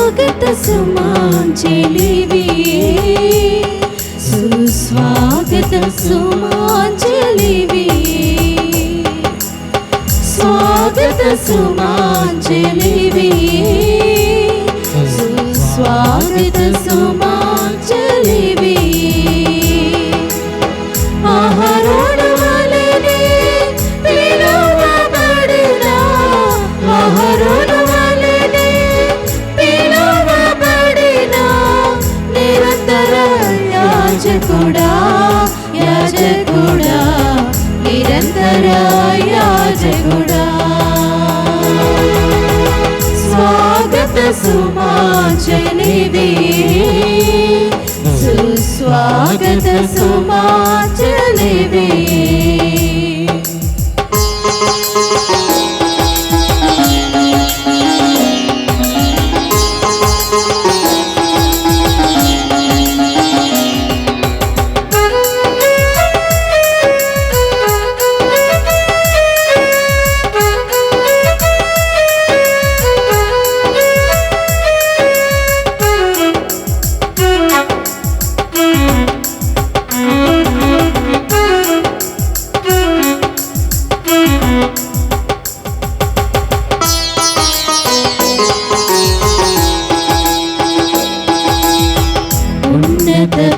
స్వాగత సుమాంజలివియే సుస్వాగత సుమాంజలివియే స్వాగత సుమాంజలివియే సుస్వాగత సుమాంజలివియే అహరోను వలెనే పిలువబడిన అహరోను వలెనే పిలువబడిన నిరంతర యాజకుడా యాజకుడా నిరంతర యాజకుడా స్వాగత సుమాంజలివియే సుస్వాగత సుమాంజలివియే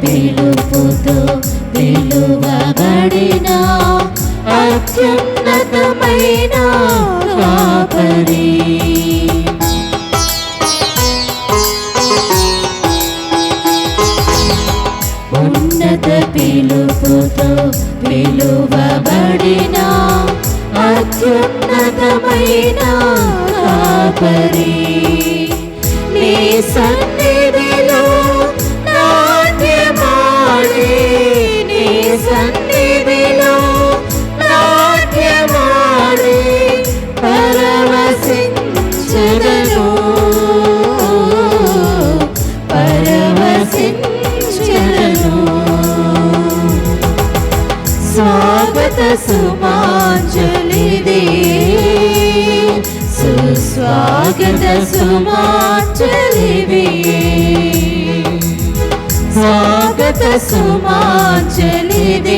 పిలుపుతో పిలువబడిన అత్యున్నతమైన కాపరి ఉన్నత పిలుపుతో పిలువబడిన అత్యున్నతమైన కాపరి నీ సన్నిధిలో నీ సన్నిధిలో నాట్యమాడి పరవశించెదను పరవశించెదను స్వాగత సుమాంజలివియే సుస్వాగత సుమాంజలివియే స్వాగత సుమాంజలివియే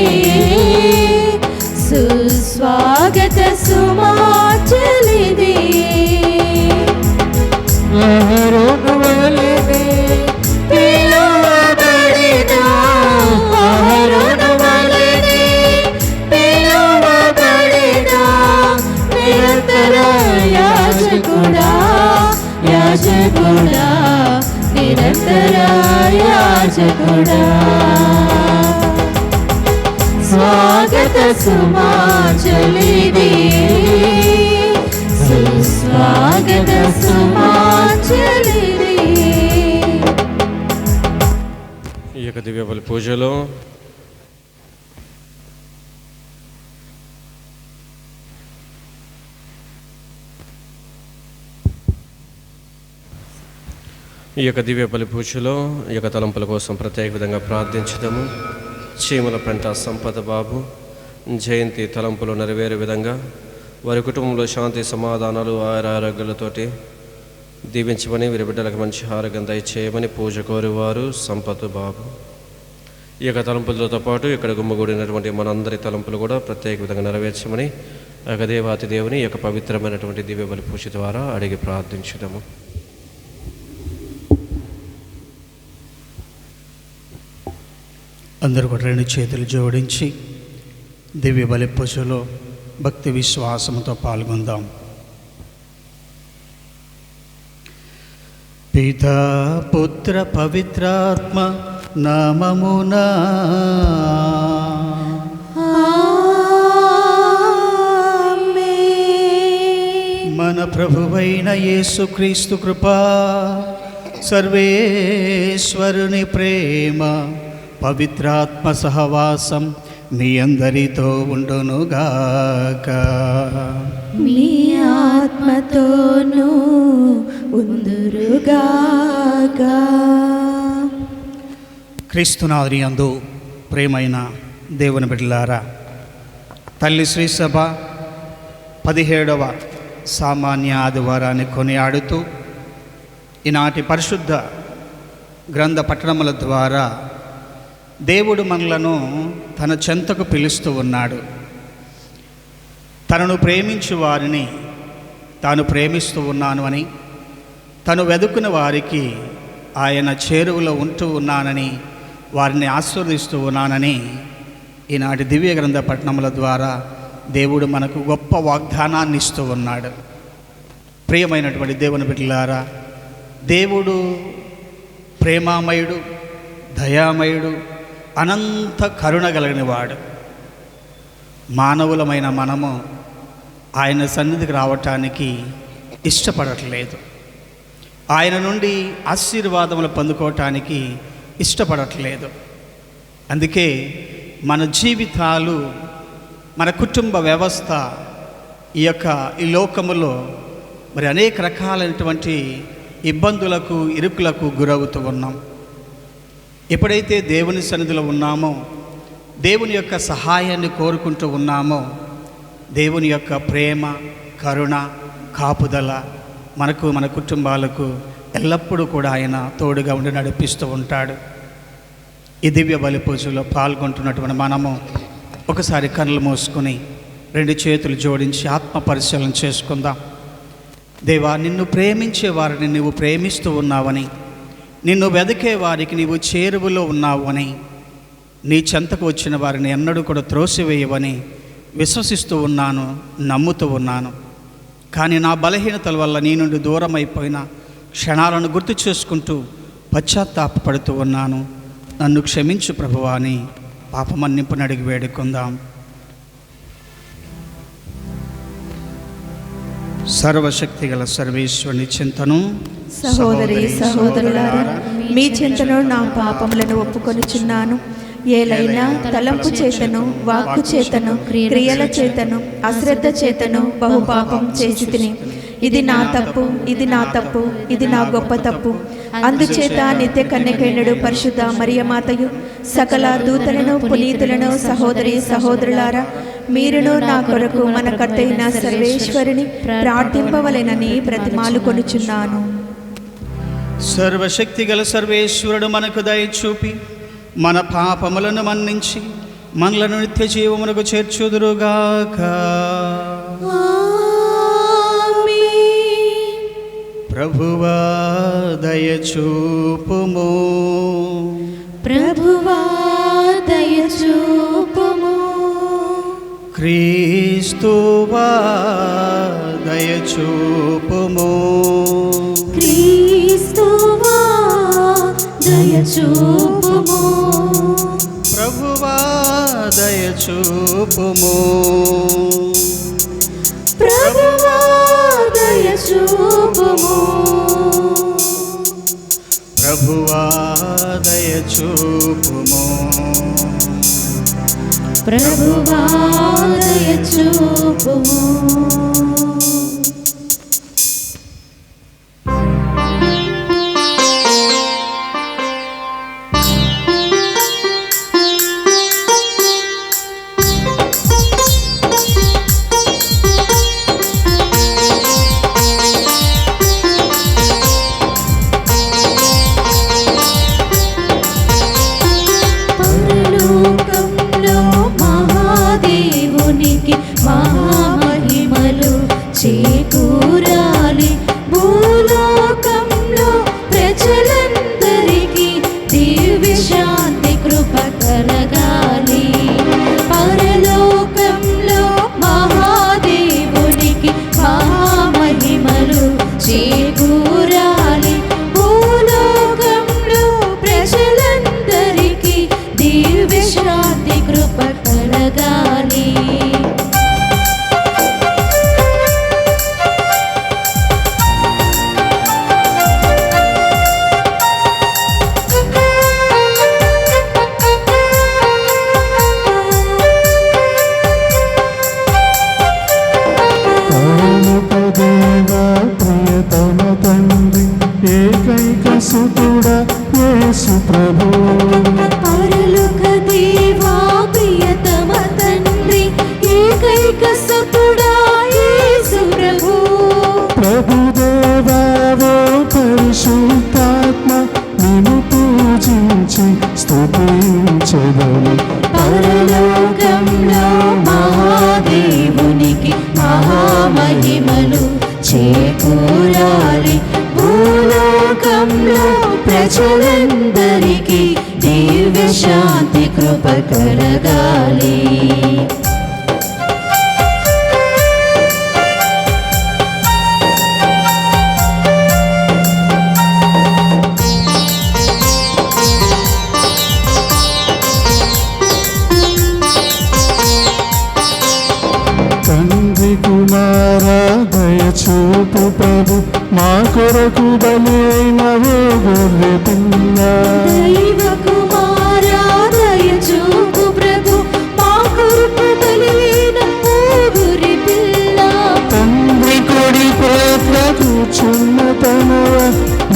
సుస్వాగత సుమాంజలివియే అహరోను వలెనే పిలువబడిన అహరోను వలెనే పిలువబడిన నిరంతర యాజకుడా యాజకుడా నిరంతర యాజకుడా స్వాగత సుమాంజలివియే సుస్వాగత సుమాంజలివియే. ఈ యొక్క దివ్య బలి పూజలో ఈ యొక్క దివ్య బలి పూజలో ఈ యొక్క తలంపుల కోసం ప్రత్యేక విధంగా ప్రార్థించడము. చీమల పెంట సంపద బాబు జయంతి తలంపులు నెరవేరే విధంగా వారి కుటుంబంలో శాంతి సమాధానాలు ఆరోగ్యాలతోటి దీవించమని, వీరి బిడ్డలకు మంచి ఆరోగ్యం దయచేయమని పూజ కోరేవారు సంపత్ బాబు. ఈ యొక్క తలంపులతో పాటు ఇక్కడ గుమ్మగూడినటువంటి మనందరి తలంపులు కూడా ప్రత్యేక విధంగా నెరవేర్చమని ఆ యొక్క దేవాతి దేవుని ఈ యొక్క పవిత్రమైనటువంటి దివ్య బలి పూజ ద్వారా అడిగి ప్రార్థించడము. అందరూ కూడా రెండు చేతులు జోడించి దివ్య బలి పూజలో భక్తి విశ్వాసంతో పాల్గొందాం. పితా పుత్ర పవిత్రాత్మ నామమునా మన ప్రభువైన యేసుక్రీస్తు కృపా, సర్వేశ్వరుని ప్రేమ, పవిత్రాత్మ సహవాసం మీ అందరితో ఉండునుగాక. మీ ఆత్మతోనూ ఉందురుగాక. క్రీస్తునాథుని యందు ప్రేమైన దేవుని బిడ్డలారా, తల్లి శ్రీసభ 17వ సామాన్య ఆదివారాన్ని కొనియాడుతూ ఈనాటి పరిశుద్ధ గ్రంథ పఠనముల ద్వారా దేవుడు మనలను తన చెంతకు పిలుస్తూ ఉన్నాడు. తనను ప్రేమించు వారిని తాను ప్రేమిస్తూ ఉన్నాను అని, తను వెదుకున్న వారికి ఆయన చేరువలో ఉంటూ ఉన్నానని, వారిని ఆశీర్వదిస్తూ ఉన్నానని ఈనాటి దివ్య గ్రంథ పఠనముల ద్వారా దేవుడు మనకు గొప్ప వాగ్దానాన్ని ఇస్తూ ఉన్నాడు. ప్రియమైనటువంటి దేవుని బిడ్డలారా, దేవుడు ప్రేమామయుడు, దయామయుడు, అనంత కరుణ కలిగినవాడు. మానవులమైన మనము ఆయన సన్నిధికి రావటానికి ఇష్టపడట్లేదు. ఆయన నుండి ఆశీర్వాదములు పొందుకోవటానికి ఇష్టపడట్లేదు. అందుకే మన జీవితాలు, మన కుటుంబ వ్యవస్థ ఈ లోకములో మరి అనేక రకాలైనటువంటి ఇబ్బందులకు, ఇరుకులకు గురవుతూ ఉన్నాం. ఎప్పుడైతే దేవుని సన్నిధిలో ఉన్నామో, దేవుని యొక్క సహాయాన్ని కోరుకుంటూ ఉన్నామో, దేవుని యొక్క ప్రేమ, కరుణ, కాపుదల మనకు, మన కుటుంబాలకు ఎల్లప్పుడూ కూడా ఆయన తోడుగా ఉండి నడిపిస్తూ ఉంటాడు. ఈ దివ్య బలి పూజలో పాల్గొంటున్నటువంటి మనము ఒకసారి కన్నులు మూసుకొని 2 చేతులు జోడించి ఆత్మ పరిశీలన చేసుకుందాం. దేవా, నిన్ను ప్రేమించే వారిని నువ్వు ప్రేమిస్తూ ఉన్నావని, నిన్ను వెదికే వారికి నీవు చేరువలో ఉన్నావు అని, నీ చెంతకు వచ్చిన వారిని ఎన్నడూ కూడా త్రోసివేయవని విశ్వసిస్తూ ఉన్నాను, నమ్ముతూ ఉన్నాను. కానీ నా బలహీనతల వల్ల నీ నుండి దూరం అయిపోయిన క్షణాలను గుర్తు చేసుకుంటూ పశ్చాత్తాపడుతూ ఉన్నాను. నన్ను క్షమించు ప్రభువా అని పాపమన్నింపుని అడిగి వేడుకుందాం. సర్వశక్తి గల సర్వేశ్వరుని చింతను, సహోదరి సహోదరులారా, మీ చింతను నా పాపములను ఒప్పుకొనుచున్నాను. ఏలైనా తలంపు చేతను, వాక్కు చేతను, క్రియల చేతను, అశ్రద్ధ చేతను బహుపాపం చేసి తిని, ఇది నా తప్పు, ఇది నా తప్పు, ఇది నా గొప్ప తప్పు. అందుచేత నిత్య కన్యకైనడు పరిశుద్ధ మరియమాతయు, సకల దూతలను, పునీతులను, సహోదరి సహోదరులారా, మీరును నా కొరకు మన కర్తైన సర్వేశ్వరుని ప్రార్థింపవలెనని బ్రతిమాలు కొనుచున్నాను. సర్వశక్తి గల సర్వేశ్వరుడు మనకు దయ చూపి మన పాపములను మన్నించి మనలను నిత్య జీవమునకు చేర్చుదురుగాక. ప్రభువా దయ చూపుము, ప్రభువా దయ చూపుము. క్రీస్తువా దయ చూపుము, క్రీస్తువా దయ చూపుము. ప్రభువా దయ చూపుము, ప్రభువా దయ చూపుము. ప్రభువా దయ చూపుము, ప్రభువా దయ చూపుము. మహామహిమలు చేకూరాలి భూలోకంలో ప్రజలందరికీ దివ్య శాంతి కృప కలగాలి. పరలోకంలో మహాదేవునికి మహామహిమలు చేకూరాలి భూలోకంలో ప్రజలందరికీ దివ్య శాంతి కృప కలగాలి. సుతుడా యేసు ప్రభు, పరలోక దేవా ప్రియతమ తండ్రి, ఏకైక సుతుడా యేసు ప్రభు. ప్రభుదేవా ఓ పరిశుద్ధ ప్రజలందరికీ దివ్య శాంతి కృప కలగాలి. తండ్రి కుమార దయచూపు ప్రభు, మా కొరకు బలి అయిన ఓ గొర్రె పిల్ల. దైవ కుమారా దయచూపు ప్రభు, మా కొరకు బలి అయిన ఓ గొర్రె పిల్ల. తండ్రి కొడి ప్రేత్ర కూర్చున్న తనవ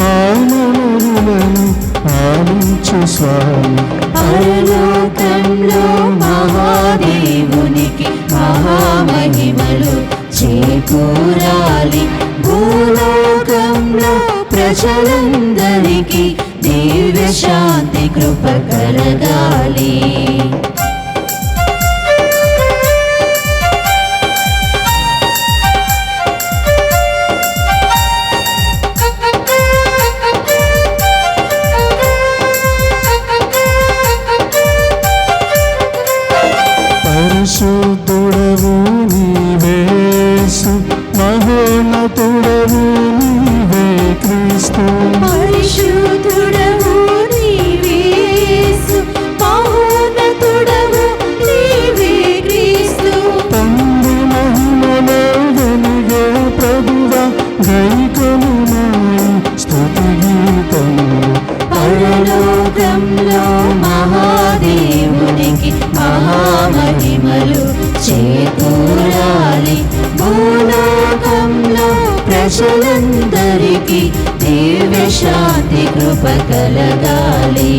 మా మనవులను ఆలించు స్వామి. పరలోకంలో మహాదేవునికి మహామహిమలు చేకూరాలి. భూలోకంలో ప్రజలందరికీ దివ్య శాంతి కృప కలగాలి. పరిశుద్ధుడవు నీవేసు, మహోన్నతుడవు నీవే క్రీస్తు. పరిశుద్ధుడవు నీవేసు, మహోన్నతుడవు నీవే క్రీస్తు. తండ్రి మహిమలో వెలిగే ప్రభువ, గైకొను నాయి స్తుతి గీతములు. పరలోకంలో మహాదేవునికి మహామహిమలు చేకూరాలి. భూలోకంలో ప్రజలందరికీ దివ్య శాంతి కృప కలగాలి.